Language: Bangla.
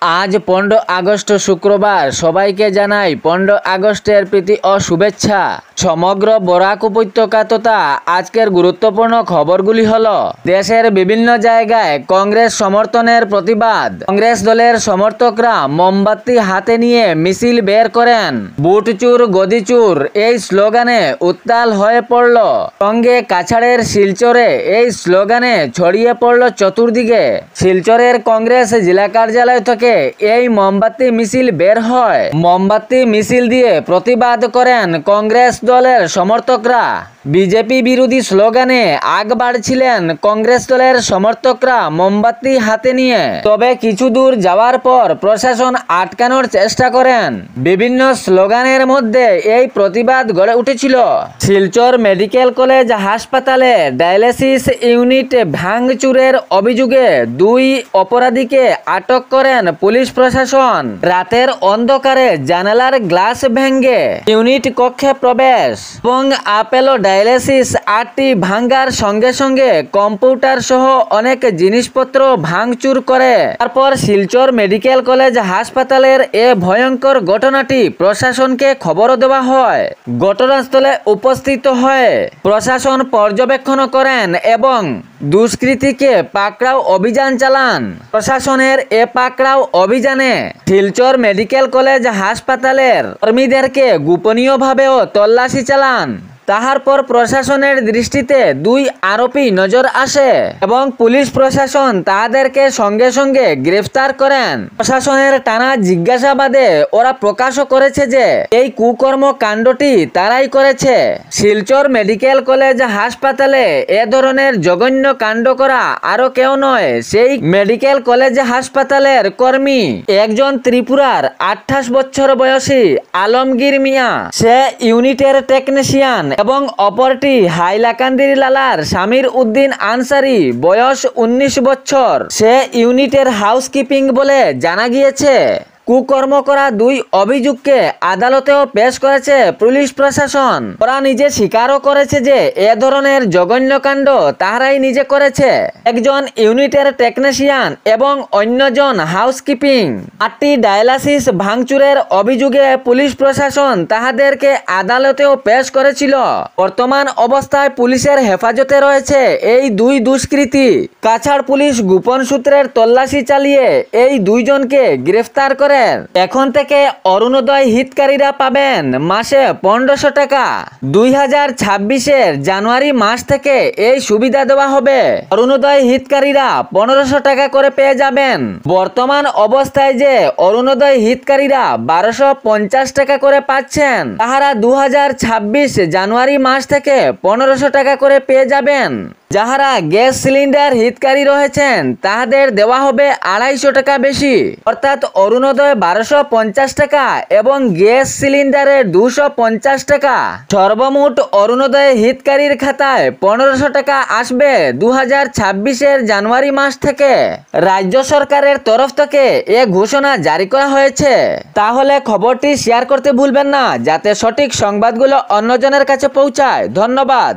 আজ 15 আগস্ট শুক্রবার। সবাইকে জানাই 15 আগস্টের প্রীতি ও শুভেচ্ছা। সমগ্র বরাক উপত্যকা তথা আজকের গুরুত্বপূর্ণ খবরগুলি হলো: দেশের বিভিন্ন জায়গায় কংগ্রেস সমর্থনের প্রতিবাদ। কংগ্রেস দলের সমর্থকরা মোমবাতি হাতে নিয়ে মিছিল বের করেন। বুট চুর গদি চুর এই স্লোগানে উত্তাল হয়ে পড়ল। সঙ্গে কাছাড়ের শিলচরে এই স্লোগানে ছড়িয়ে পড়ল চতুর্দিকে। শিলচরের কংগ্রেস জেলা কার্যালয় থেকে এই মোমবাতি মিছিল বের হয়। মোমবাতি মিছিল দিয়ে প্রতিবাদ করেন কংগ্রেস দলের সমর্থকরা। বিজেপি বিরোধী স্লোগানে আগ বাড়ছিলেন কংগ্রেস দলের সমর্থকরা মোমবাতি হাতে নিয়ে। তবে কিছু দূর যাওয়ার পর প্রশাসন আটকানোর চেষ্টা করেন। বিভিন্ন স্লোগানের মধ্যে এই প্রতিবাদ গড়ে উঠেছিল। শিলচর মেডিকেল কলেজ হাসপাতালে ডায়ালিসিস ইউনিট ভাঙচুরের অভিযোগে 2 অপরাধীকে আটক করেন পুলিশ প্রশাসন। রাতের অন্ধকারে জানালার গ্লাস ভেঙে ইউনিট কক্ষে প্রবেশ এবং আপেলো ডায়ালিসিস 8টি ভাঙ্গার সঙ্গে সঙ্গে কম্পিউটার সহ অনেক জিনিসপত্র ভাঙচুর করে। তারপর শিলচর মেডিকেল কলেজ হাসপাতালের এ ভয়ঙ্কর ঘটনাটি প্রশাসনকে খবর দেওয়া হয়। ঘটনাস্থলে উপস্থিত হয়ে প্রশাসন পর্যবেক্ষণ করেন এবং দুষ্কৃতীকে পাকড়াও অভিযান চালান। প্রশাসনের এ পাকড়াও অভিযানে শিলচর মেডিকেল কলেজ হাসপাতালের কর্মীদেরকে গোপনীয়ভাবেও তল্লাশি চালান। তাহার পর প্রশাসনের দৃষ্টিতে 2 আরোপী নজর আসে এবং পুলিশ প্রশাসন তাদেরকে সঙ্গে সঙ্গে গ্রেফতার করেন। প্রশাসনের টানা জিজ্ঞাসাবাদে ওরা প্রকাশও করেছে যে এই কুকর্ম কাণ্ডটি তারাই করেছে। শিলচর মেডিকেল কলেজ হাসপাতালে এ ধরনের জঘন্য কাণ্ড করা আরো কেউ নয়, সেই মেডিকেল কলেজ হাসপাতালের কর্মী একজন ত্রিপুরার 28 বছর বয়সী আলমগীর মিয়া। সে ইউনিটের টেকনিশিয়ান এবং অপরটি হাইলাকান্দির লালার সামির উদ্দিন আনসারি, বয়স 19 বছর। সে ইউনিটের হাউসকিপিং বলে জানা গিয়েছে। কুকর্ম করা 2 অভিযুক্তকে আদালতেও পেশ করেছে পুলিশ প্রশাসন। ওরা নিজে স্বীকারও করেছে যে এ ধরনের জঘন্য কাণ্ড তাহারাই নিজে করেছে। একজন ইউনিটের টেকনিশিয়ান এবং অন্যজন হাউসকিপিং। 8টি ডায়ালিসিস ভাঙচুরের অভিযোগে পুলিশ প্রশাসন তাহাদেরকে আদালতেও পেশ করেছিল। বর্তমান অবস্থায় পুলিশের হেফাজতে রয়েছে এই 2 দুষ্কৃতী। কাছাড় পুলিশ গোপন সূত্রের তল্লাশি চালিয়ে এই 2 জনকে গ্রেফতার করে। এখন থেকে অরুণোদয় হিতকারীরা পাবেন মাসে 1500 টাকা। 2026-এর জানুয়ারি মাস থেকে এই সুবিধা দেওয়া হবে। অরুণোদয় হিতকারীরা 1500 টাকা করে পেয়ে যাবেন। বর্তমান অবস্থায় যে অরুণোদয় হিতকারীরা 1250 টাকা করে পাচ্ছেন, তাহারা 2026 জানুয়ারি মাস থেকে 1500 টাকা করে পেয়ে যাবেন। যাহারা গ্যাস সিলিন্ডার হিতকারী রয়েছেন তাহাদের দেওয়া হবে 250 টাকা বেশি, অর্থাৎ অরুণোদয় 1250 টাকা এবং গ্যাস সিলিন্ডারে 250 টাকা। সর্বমোট অরুণোদয় হিতকারীর খাতায় 1500 টাকা আসবে 2026-এর জানুয়ারি মাস থেকে। রাজ্য সরকারের তরফ থেকে এ ঘোষণা জারি করা হয়েছে। তাহলে খবরটি শেয়ার করতে ভুলবেন না, যাতে সঠিক সংবাদগুলো অন্যজনের কাছে পৌঁছায়। ধন্যবাদ।